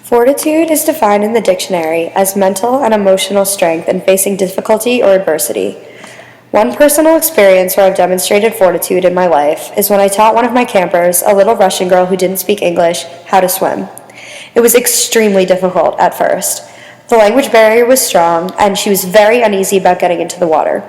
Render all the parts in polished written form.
Fortitude is defined in the dictionary as mental and emotional strength in facing difficulty or adversity. One personal experience where I've demonstrated fortitude in my life is when I taught one of my campers, a little Russian girl who didn't speak English, how to swim. It was extremely difficult at first. The language barrier was strong, and she was very uneasy about getting into the water.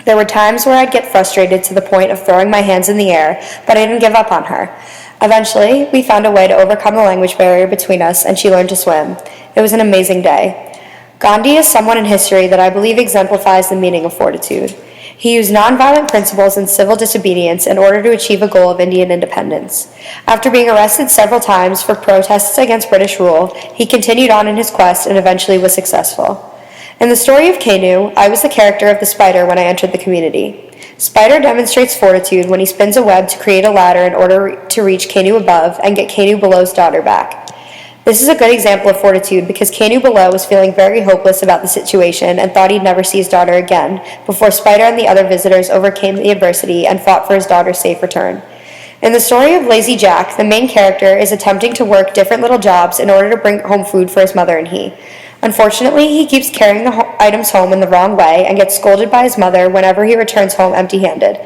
There were times where I'd get frustrated to the point of throwing my hands in the air, but I didn't give up on her. Eventually, we found a way to overcome the language barrier between us, and she learned to swim. It was an amazing day. Gandhi is someone in history that I believe exemplifies the meaning of fortitude. He used nonviolent principles and civil disobedience in order to achieve a goal of Indian independence. After being arrested several times for protests against British rule, he continued on in his quest and eventually was successful. In the story of Kenu, I was the character of the spider when I entered the community. Spider demonstrates fortitude when he spins a web to create a ladder in order to reach Kenu above and get Kenu below's daughter back. This is a good example of fortitude because Kenu below was feeling very hopeless about the situation and thought he'd never see his daughter again, before Spider and the other visitors overcame the adversity and fought for his daughter's safe return. In the story of Lazy Jack, the main character is attempting to work different little jobs in order to bring home food for his mother and he. Unfortunately, he keeps carrying the items home in the wrong way and gets scolded by his mother whenever he returns home empty-handed.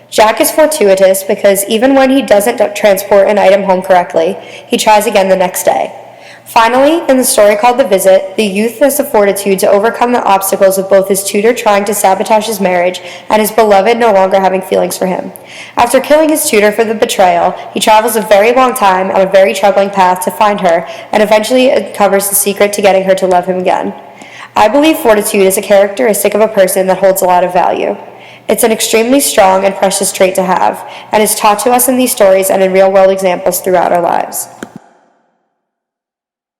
Jack is fortuitous because even when he doesn't transport an item home correctly, he tries again the next day. Finally, in the story called The Visit, the youth has the fortitude to overcome the obstacles of both his tutor trying to sabotage his marriage and his beloved no longer having feelings for him. After killing his tutor for the betrayal, he travels a very long time on a very troubling path to find her and eventually uncovers the secret to getting her to love him again. I believe fortitude is a characteristic of a person that holds a lot of value. It's an extremely strong and precious trait to have, and is taught to us in these stories and in real-world examples throughout our lives.